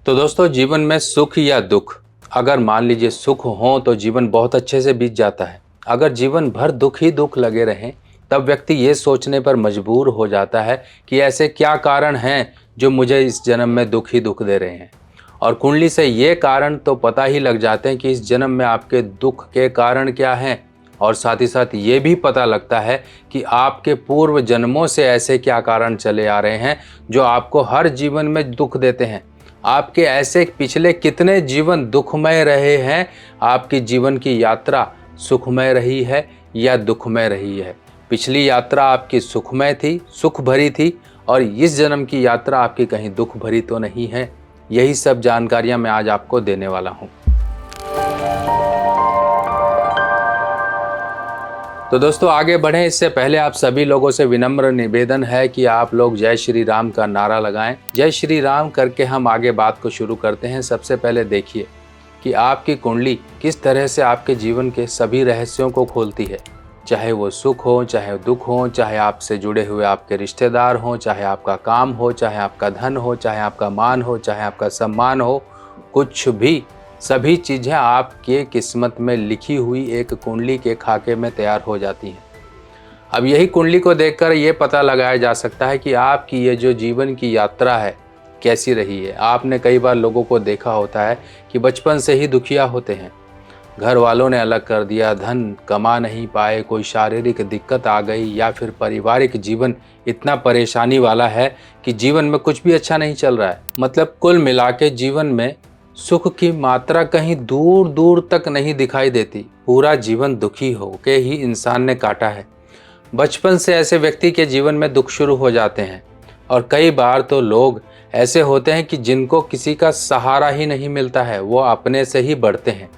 तो दोस्तों, जीवन में सुख या दुख, अगर मान लीजिए सुख हो तो जीवन बहुत अच्छे से बीत जाता है। अगर जीवन भर दुख ही दुख लगे रहें, तब व्यक्ति ये सोचने पर मजबूर हो जाता है कि ऐसे क्या कारण हैं जो मुझे इस जन्म में दुख ही दुख दे रहे हैं। और कुंडली से ये कारण तो पता ही लग जाते हैं कि इस जन्म में आपके दुख के कारण क्या हैं। और साथ ही साथ ये भी पता लगता है कि आपके पूर्व जन्मों से ऐसे क्या कारण चले आ रहे हैं जो आपको हर जीवन में दुख देते हैं। आपके ऐसे पिछले कितने जीवन दुखमय रहे हैं, आपकी जीवन की यात्रा सुखमय रही है या दुखमय रही है। पिछली यात्रा आपकी सुखमय थी, सुख भरी थी, और इस जन्म की यात्रा आपकी कहीं दुख भरी तो नहीं है। यही सब जानकारियां मैं आज आपको देने वाला हूं। तो दोस्तों, आगे बढ़ें इससे पहले आप सभी लोगों से विनम्र निवेदन है कि आप लोग जय श्री राम का नारा लगाएं। जय श्री राम करके हम आगे बात को शुरू करते हैं। सबसे पहले देखिए कि आपकी कुंडली किस तरह से आपके जीवन के सभी रहस्यों को खोलती है। चाहे वो सुख हो, चाहे दुख हो, चाहे आपसे जुड़े हुए आपके रिश्तेदार हों, चाहे आपका काम हो, चाहे आपका धन हो, चाहे आपका मान हो, चाहे आपका सम्मान हो, कुछ भी, सभी चीज़ें आपके किस्मत में लिखी हुई एक कुंडली के खाके में तैयार हो जाती हैं। अब यही कुंडली को देखकर ये पता लगाया जा सकता है कि आपकी ये जो जीवन की यात्रा है कैसी रही है। आपने कई बार लोगों को देखा होता है कि बचपन से ही दुखिया होते हैं, घर वालों ने अलग कर दिया, धन कमा नहीं पाए, कोई शारीरिक दिक्कत आ गई, या फिर पारिवारिक जीवन इतना परेशानी वाला है कि जीवन में कुछ भी अच्छा नहीं चल रहा है। मतलब कुल मिला के जीवन में सुख की मात्रा कहीं दूर दूर तक नहीं दिखाई देती। पूरा जीवन दुखी होके ही इंसान ने काटा है। बचपन से ऐसे व्यक्ति के जीवन में दुख शुरू हो जाते हैं, और कई बार तो लोग ऐसे होते हैं कि जिनको किसी का सहारा ही नहीं मिलता है, वो अपने से ही बढ़ते हैं।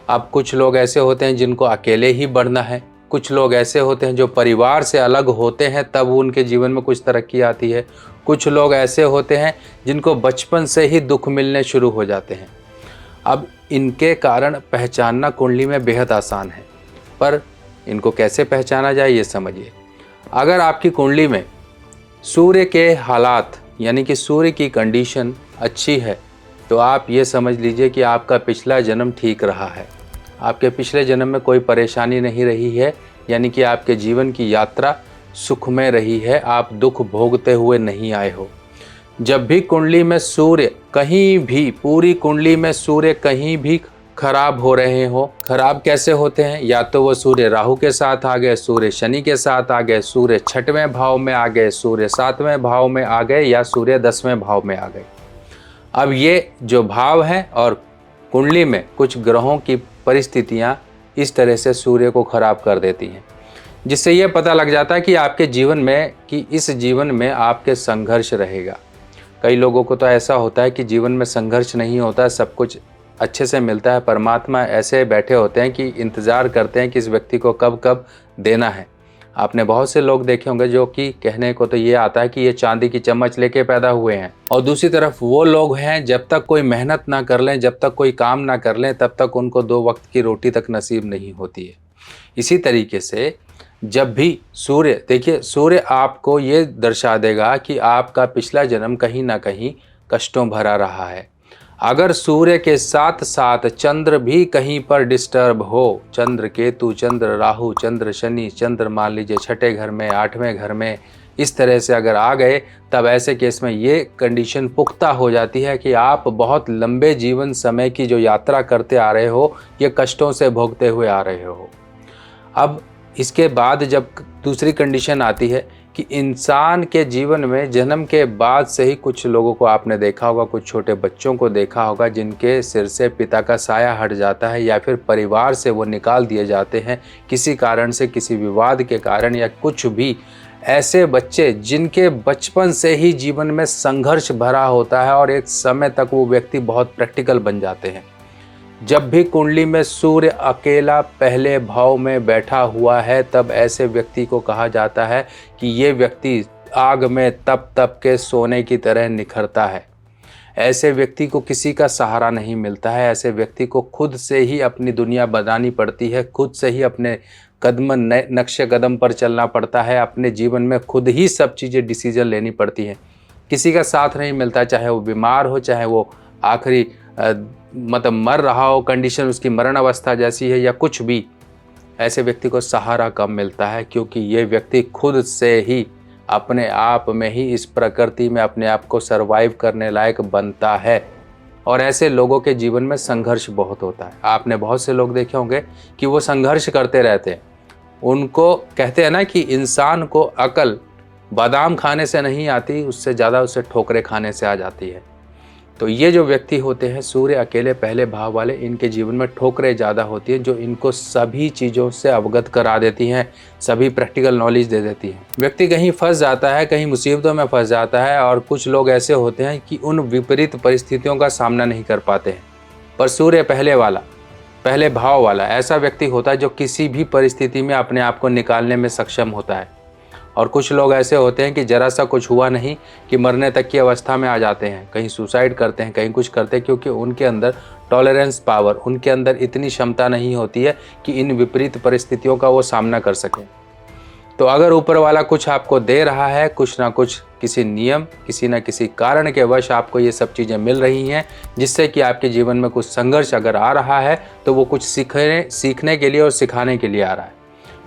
अब कुछ लोग ऐसे होते हैं जिनको अकेले ही बढ़ना है, कुछ लोग ऐसे होते हैं जो परिवार से अलग होते हैं तब उनके जीवन में कुछ तरक्की आती है, कुछ लोग ऐसे होते हैं जिनको बचपन से ही दुख मिलने शुरू हो जाते हैं। अब इनके कारण पहचानना कुंडली में बेहद आसान है, पर इनको कैसे पहचाना जाए ये समझिए। अगर आपकी कुंडली में सूर्य के हालात यानी कि सूर्य की कंडीशन अच्छी है, तो आप ये समझ लीजिए कि आपका पिछला जन्म ठीक रहा है। आपके पिछले जन्म में कोई परेशानी नहीं रही है, यानी कि आपके जीवन की यात्रा सुखमय रही है, आप दुख भोगते हुए नहीं आए हो। जब भी कुंडली में सूर्य कहीं भी, पूरी कुंडली में सूर्य कहीं भी खराब हो रहे हो, खराब कैसे होते हैं, या तो वो सूर्य राहु के साथ आ गए, सूर्य शनि के साथ आ गए, सूर्य 6वें भाव में आ गए, सूर्य 7वें भाव में आ गए, या सूर्य 10वें भाव में आ गए। अब ये जो भाव हैं और कुंडली में कुछ ग्रहों की परिस्थितियां इस तरह से सूर्य को खराब कर देती हैं, जिससे ये पता लग जाता है कि आपके जीवन में, कि इस जीवन में आपके संघर्ष रहेगा। कई लोगों को तो ऐसा होता है कि जीवन में संघर्ष नहीं होता है, सब कुछ अच्छे से मिलता है। परमात्मा ऐसे बैठे होते हैं कि इंतज़ार करते हैं कि इस व्यक्ति को कब कब देना है। आपने बहुत से लोग देखे होंगे जो कि कहने को तो ये आता है कि ये चांदी की चम्मच लेके पैदा हुए हैं, और दूसरी तरफ वो लोग हैं जब तक कोई मेहनत ना कर लें, जब तक कोई काम ना कर लें, तब तक उनको 2 वक्त की रोटी तक नसीब नहीं होती है। इसी तरीके से जब भी सूर्य, देखिए सूर्य आपको ये दर्शा देगा कि आपका पिछला जन्म कहीं ना कहीं कष्टों भरा रहा है। अगर सूर्य के साथ साथ चंद्र भी कहीं पर डिस्टर्ब हो, चंद्र केतु, चंद्र राहु, चंद्र शनि, चंद्र मान लीजिए 6ठे घर में, 8वें घर में, इस तरह से अगर आ गए, तब ऐसे केस में ये कंडीशन पुख्ता हो जाती है कि आप बहुत लंबे जीवन समय की जो यात्रा करते आ रहे हो, ये कष्टों से भोगते हुए आ रहे हो। अब इसके बाद जब दूसरी कंडीशन आती है कि इंसान के जीवन में जन्म के बाद से ही कुछ लोगों को आपने देखा होगा, कुछ छोटे बच्चों को देखा होगा जिनके सिर से पिता का साया हट जाता है, या फिर परिवार से वो निकाल दिए जाते हैं किसी कारण से, किसी विवाद के कारण, या कुछ भी। ऐसे बच्चे जिनके बचपन से ही जीवन में संघर्ष भरा होता है और एक समय तक वो व्यक्ति बहुत प्रैक्टिकल बन जाते हैं। जब भी कुंडली में सूर्य अकेला पहले भाव में बैठा हुआ है, तब ऐसे व्यक्ति को कहा जाता है कि ये व्यक्ति आग में तप तप के सोने की तरह निखरता है। ऐसे व्यक्ति को किसी का सहारा नहीं मिलता है। ऐसे व्यक्ति को खुद से ही अपनी दुनिया बनानी पड़ती है, खुद से ही अपने कदम नक्शे कदम पर चलना पड़ता है, अपने जीवन में खुद ही सब चीज़ें डिसीजन लेनी पड़ती हैं। किसी का साथ नहीं मिलता, चाहे वो बीमार हो, चाहे वो आखिरी मतलब मर रहा हो, कंडीशन उसकी मरण अवस्था जैसी है या कुछ भी, ऐसे व्यक्ति को सहारा कम मिलता है, क्योंकि ये व्यक्ति खुद से ही अपने आप में ही इस प्रकृति में अपने आप को सरवाइव करने लायक बनता है। और ऐसे लोगों के जीवन में संघर्ष बहुत होता है। आपने बहुत से लोग देखे होंगे कि वो संघर्ष करते रहते हैं। उनको कहते हैं ना कि इंसान को अकल बादाम खाने से नहीं आती, उससे ज़्यादा उसे ठोकरें खाने से आ जाती है। तो ये जो व्यक्ति होते हैं सूर्य अकेले पहले भाव वाले, इनके जीवन में ठोकरें ज़्यादा होती हैं, जो इनको सभी चीज़ों से अवगत करा देती हैं, सभी प्रैक्टिकल नॉलेज दे देती हैं। व्यक्ति कहीं फंस जाता है, कहीं मुसीबतों में फंस जाता है, और कुछ लोग ऐसे होते हैं कि उन विपरीत परिस्थितियों का सामना नहीं कर पाते हैं। पर सूर्य पहले वाला, पहले भाव वाला ऐसा व्यक्ति होता है जो किसी भी परिस्थिति में अपने आप को निकालने में सक्षम होता है। और कुछ लोग ऐसे होते हैं कि जरा सा कुछ हुआ नहीं कि मरने तक की अवस्था में आ जाते हैं, कहीं सुसाइड करते हैं, कहीं कुछ करते हैं, क्योंकि उनके अंदर टॉलरेंस पावर, उनके अंदर इतनी क्षमता नहीं होती है कि इन विपरीत परिस्थितियों का वो सामना कर सकें। तो अगर ऊपर वाला कुछ आपको दे रहा है, कुछ ना कुछ किसी नियम, किसी न किसी कारण के वश आपको ये सब चीज़ें मिल रही हैं, जिससे कि आपके जीवन में कुछ संघर्ष अगर आ रहा है तो वो कुछ सीखने के लिए और सिखाने के लिए आ रहा है।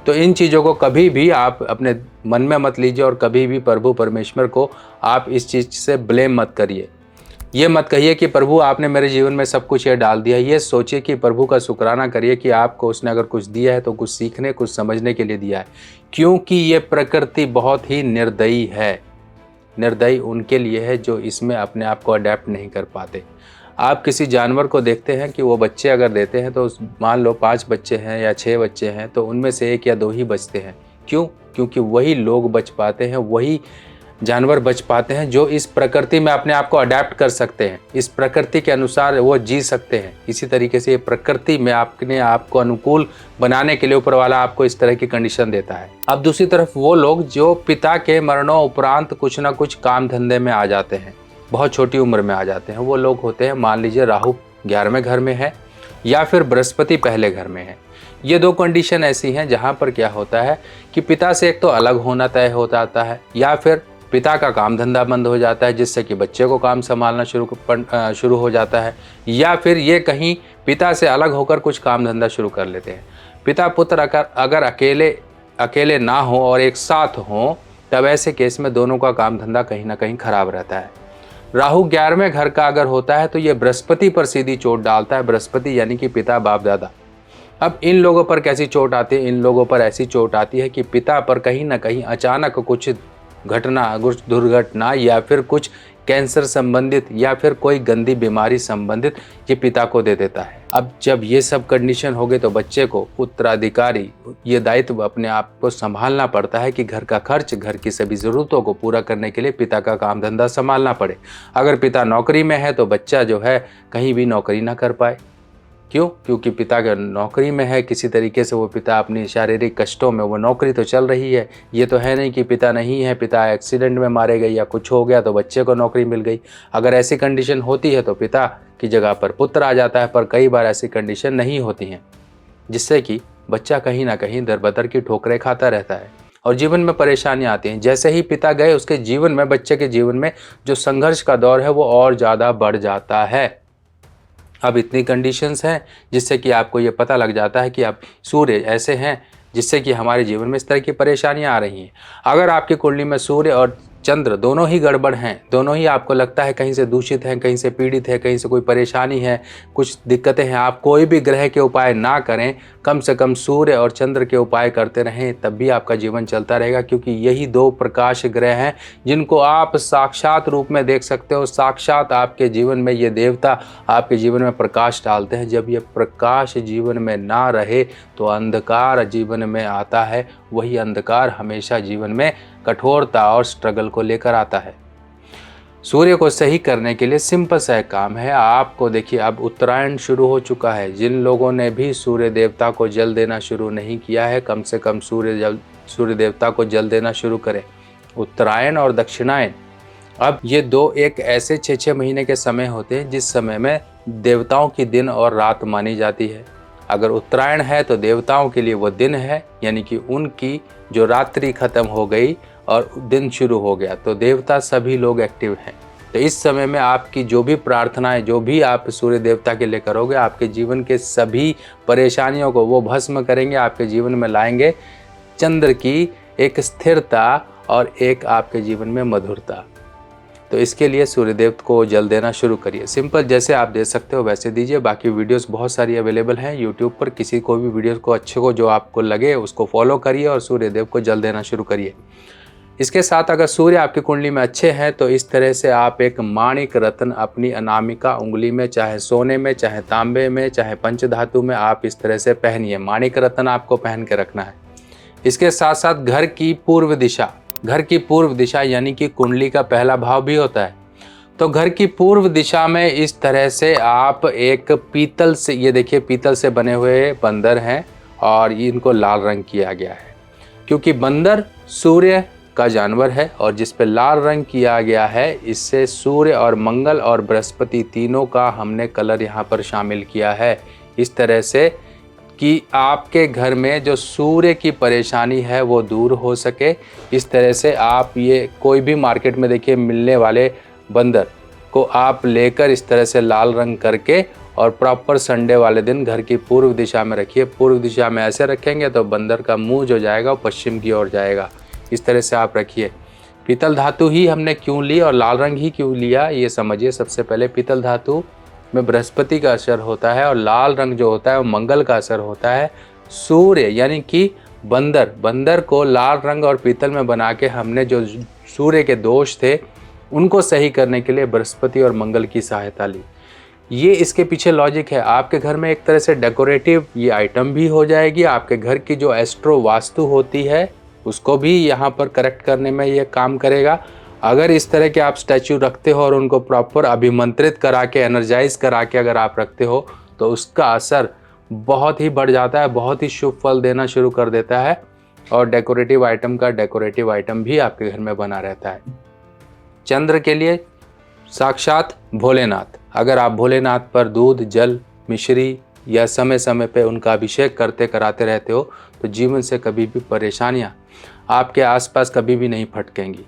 तो इन चीज़ों को कभी भी आप अपने मन में मत लीजिए, और कभी भी प्रभु परमेश्वर को आप इस चीज़ से ब्लेम मत करिए। ये मत कहिए कि प्रभु आपने मेरे जीवन में सब कुछ ये डाल दिया। ये सोचिए कि प्रभु का शुक्राना करिए कि आपको उसने अगर कुछ दिया है तो कुछ सीखने, कुछ समझने के लिए दिया है, क्योंकि ये प्रकृति बहुत ही निर्दयी है। निर्दयी उनके लिए है जो इसमें अपने आप को अडेप्ट नहीं कर पाते। आप किसी जानवर को देखते हैं कि वो बच्चे अगर देते हैं तो मान लो 5 बच्चे हैं या 6 बच्चे हैं, तो उनमें से 1 या 2 ही बचते हैं। क्यों? क्योंकि वही लोग बच पाते हैं, वही जानवर बच पाते हैं जो इस प्रकृति में अपने आप को अडेप्ट कर सकते हैं, इस प्रकृति के अनुसार वो जी सकते हैं। इसी तरीके से ये प्रकृति में अपने आप को अनुकूल बनाने के लिए ऊपर वाला आपको इस तरह की कंडीशन देता है। अब दूसरी तरफ वो लोग जो पिता के मरणों उपरांत कुछ ना कुछ काम धंधे में आ जाते हैं, बहुत छोटी उम्र में आ जाते हैं, वो लोग होते हैं, मान लीजिए राहु 11वें घर में है या फिर बृहस्पति पहले घर में है। ये 2 कंडीशन ऐसी हैं जहाँ पर क्या होता है कि पिता से एक तो अलग होना तय हो जाता है, या फिर पिता का काम धंधा बंद हो जाता है, जिससे कि बच्चे को काम संभालना शुरू हो जाता है, या फिर ये कहीं पिता से अलग होकर कुछ काम धंधा शुरू कर लेते हैं। पिता पुत्र अगर अकेले ना हो और एक साथ हों, तब ऐसे केस में दोनों का काम धंधा कहीं ना कहीं खराब रहता है। राहु 11वें घर का अगर होता है तो ये बृहस्पति पर सीधी चोट डालता है, बृहस्पति यानी कि पिता बाप दादा। अब इन लोगों पर कैसी चोट आती है? इन लोगों पर ऐसी चोट आती है कि पिता पर कहीं ना कहीं अचानक कुछ घटना, कुछ दुर्घटना, या फिर कुछ कैंसर संबंधित या फिर कोई गंदी बीमारी संबंधित ये पिता को दे देता है। अब जब ये सब कंडीशन हो गए तो बच्चे को उत्तराधिकारी ये दायित्व अपने आप को संभालना पड़ता है कि घर का खर्च, घर की सभी ज़रूरतों को पूरा करने के लिए पिता का काम धंधा संभालना पड़े। अगर पिता नौकरी में है तो बच्चा जो है कहीं भी नौकरी ना कर पाए। क्यों? क्योंकि पिता के नौकरी में है, किसी तरीके से वो पिता अपनी शारीरिक कष्टों में, वो नौकरी तो चल रही है। ये तो है नहीं कि पिता नहीं है, पिता एक्सीडेंट में मारे गए या कुछ हो गया तो बच्चे को नौकरी मिल गई। अगर ऐसी कंडीशन होती है तो पिता की जगह पर पुत्र आ जाता है, पर कई बार ऐसी कंडीशन नहीं होती हैं, जिससे कि बच्चा कहीं ना कहीं दर-बदर की ठोकरें खाता रहता है और जीवन में परेशानियाँ आती हैं। जैसे ही पिता गए, उसके जीवन में, बच्चे के जीवन में जो संघर्ष का दौर है वो और ज़्यादा बढ़ जाता है। अब इतनी कंडीशंस हैं जिससे कि आपको ये पता लग जाता है कि अब सूर्य ऐसे हैं जिससे कि हमारे जीवन में इस तरह की परेशानियां आ रही हैं। अगर आपकी कुंडली में सूर्य और चंद्र दोनों ही गड़बड़ हैं, दोनों ही आपको लगता है कहीं से दूषित हैं, कहीं से पीड़ित है, कहीं से कोई परेशानी है, कुछ दिक्कतें हैं, आप कोई भी ग्रह के उपाय ना करें, कम से कम सूर्य और चंद्र के उपाय करते रहें, तब भी आपका जीवन चलता रहेगा। क्योंकि यही 2 प्रकाश ग्रह हैं जिनको आप साक्षात रूप में देख सकते हो। साक्षात आपके जीवन में ये देवता आपके जीवन में प्रकाश डालते हैं। जब ये प्रकाश जीवन में ना रहे तो अंधकार जीवन में आता है। वही अंधकार हमेशा जीवन में कठोरता और स्ट्रगल को लेकर आता है। सूर्य को सही करने के लिए सिंपल सा एक काम है। आपको देखिए, अब उत्तरायण शुरू हो चुका है। जिन लोगों ने भी सूर्य देवता को जल देना शुरू नहीं किया है, कम से कम सूर्य देवता को जल देना शुरू करें। उत्तरायण और दक्षिणायन, अब ये 2 एक ऐसे 6-6 महीने के समय होते हैं जिस समय में देवताओं की दिन और रात मानी जाती है। अगर उत्तरायण है तो देवताओं के लिए वो दिन है, यानी कि उनकी जो रात्रि खत्म हो गई और दिन शुरू हो गया, तो देवता सभी लोग एक्टिव हैं। तो इस समय में आपकी जो भी प्रार्थनाएं, जो भी आप सूर्य देवता के लिए करोगे, आपके जीवन के सभी परेशानियों को वो भस्म करेंगे, आपके जीवन में लाएंगे चंद्र की एक स्थिरता और एक आपके जीवन में मधुरता। तो इसके लिए सूर्यदेव को जल देना शुरू करिए। सिंपल जैसे आप दे सकते हो वैसे दीजिए। बाकी वीडियोस बहुत सारी अवेलेबल हैं यूट्यूब पर। किसी को भी वीडियोस को अच्छे को जो आपको लगे उसको फॉलो करिए और सूर्यदेव को जल देना शुरू करिए। इसके साथ अगर सूर्य आपकी कुंडली में अच्छे हैं तो इस तरह से आप एक माणिक रत्न अपनी अनामिका उंगली में, चाहे सोने में, चाहे तांबे में, चाहे पंचधातु में, आप इस तरह से पहनिए। माणिक रत्न आपको पहन के रखना है। इसके साथ साथ घर की पूर्व दिशा यानी कि कुंडली का पहला भाव भी होता है। तो घर की पूर्व दिशा में इस तरह से आप एक पीतल से, ये देखिए पीतल से बने हुए बंदर हैं और इनको लाल रंग किया गया है, क्योंकि बंदर सूर्य का जानवर है और जिस पे लाल रंग किया गया है, इससे सूर्य और मंगल और बृहस्पति तीनों का हमने कलर यहाँ पर शामिल किया है। इस तरह से कि आपके घर में जो सूर्य की परेशानी है वो दूर हो सके। इस तरह से आप ये कोई भी मार्केट में देखिए मिलने वाले बंदर को आप लेकर इस तरह से लाल रंग करके और प्रॉपर संडे वाले दिन घर की पूर्व दिशा में रखिए। पूर्व दिशा में ऐसे रखेंगे तो बंदर का मुंह जो जाएगा वो पश्चिम की ओर जाएगा। इस तरह से आप रखिए। पीतल धातु ही हमने क्यों ली और लाल रंग ही क्यों लिया ये समझिए। सबसे पहले पीतल धातु में बृहस्पति का असर होता है और लाल रंग जो होता है वो मंगल का असर होता है। सूर्य यानी कि बंदर को लाल रंग और पीतल में बना के हमने जो सूर्य के दोष थे उनको सही करने के लिए बृहस्पति और मंगल की सहायता ली। ये इसके पीछे लॉजिक है। आपके घर में एक तरह से डेकोरेटिव ये आइटम भी हो जाएगी। आपके घर की जो एस्ट्रो वास्तु होती है उसको भी यहाँ पर करेक्ट करने में ये काम करेगा। अगर इस तरह के आप स्टैचू रखते हो और उनको प्रॉपर अभिमंत्रित करा के, एनर्जाइज करा के अगर आप रखते हो तो उसका असर बहुत ही बढ़ जाता है, बहुत ही शुभ फल देना शुरू कर देता है और डेकोरेटिव आइटम का डेकोरेटिव आइटम भी आपके घर में बना रहता है। चंद्र के लिए साक्षात भोलेनाथ। अगर आप भोलेनाथ पर दूध, जल, मिश्री या समय समय पे उनका अभिषेक कराते रहते हो तो जीवन से कभी भी परेशानियाँ आपके आसपास कभी भी नहीं फटकेंगी।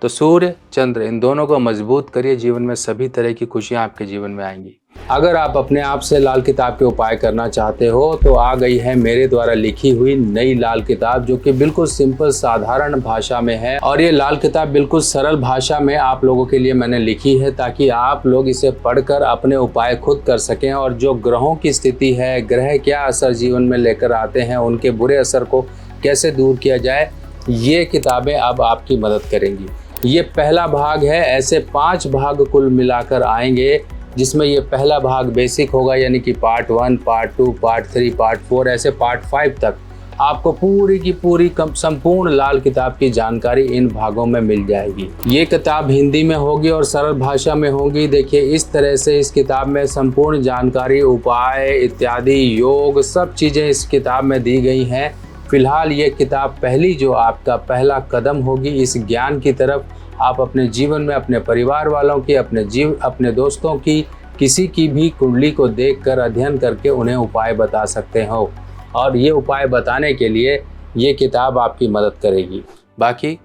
तो सूर्य, चंद्र इन दोनों को मजबूत करिए। जीवन में सभी तरह की खुशियाँ आपके जीवन में आएंगी। अगर आप अपने आप से लाल किताब के उपाय करना चाहते हो तो आ गई है मेरे द्वारा लिखी हुई नई लाल किताब, जो कि बिल्कुल सिंपल साधारण भाषा में है। और ये लाल किताब बिल्कुल सरल भाषा में आप लोगों के लिए मैंने लिखी है ताकि आप लोग इसे पढ़कर अपने उपाय खुद कर सकें और जो ग्रहों की स्थिति है, ग्रह क्या असर जीवन में लेकर आते हैं, उनके बुरे असर को कैसे दूर किया जाए, ये किताबें अब आपकी मदद करेंगी। ये पहला भाग है। ऐसे 5 भाग कुल मिलाकर आएंगे, जिसमें ये पहला भाग बेसिक होगा यानी कि पार्ट 1, पार्ट 2, पार्ट 3, पार्ट 4, ऐसे पार्ट 5 तक आपको पूरी की पूरी संपूर्ण लाल किताब की जानकारी इन भागों में मिल जाएगी। ये किताब हिंदी में होगी और सरल भाषा में होगी। देखिए इस तरह से इस किताब में संपूर्ण जानकारी, उपाय इत्यादि, योग, सब चीज़ें इस किताब में दी गई हैं। फिलहाल ये किताब पहली जो आपका पहला कदम होगी इस ज्ञान की तरफ। आप अपने जीवन में अपने परिवार वालों की, अपने दोस्तों की, किसी की भी कुंडली को देखकर अध्ययन करके उन्हें उपाय बता सकते हो और ये उपाय बताने के लिए ये किताब आपकी मदद करेगी। बाकी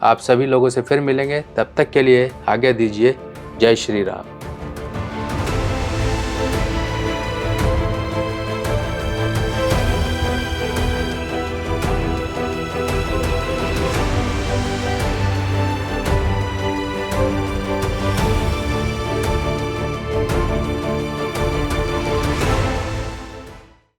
आप सभी लोगों से फिर मिलेंगे, तब तक के लिए आज्ञा दीजिए। जय श्री राम।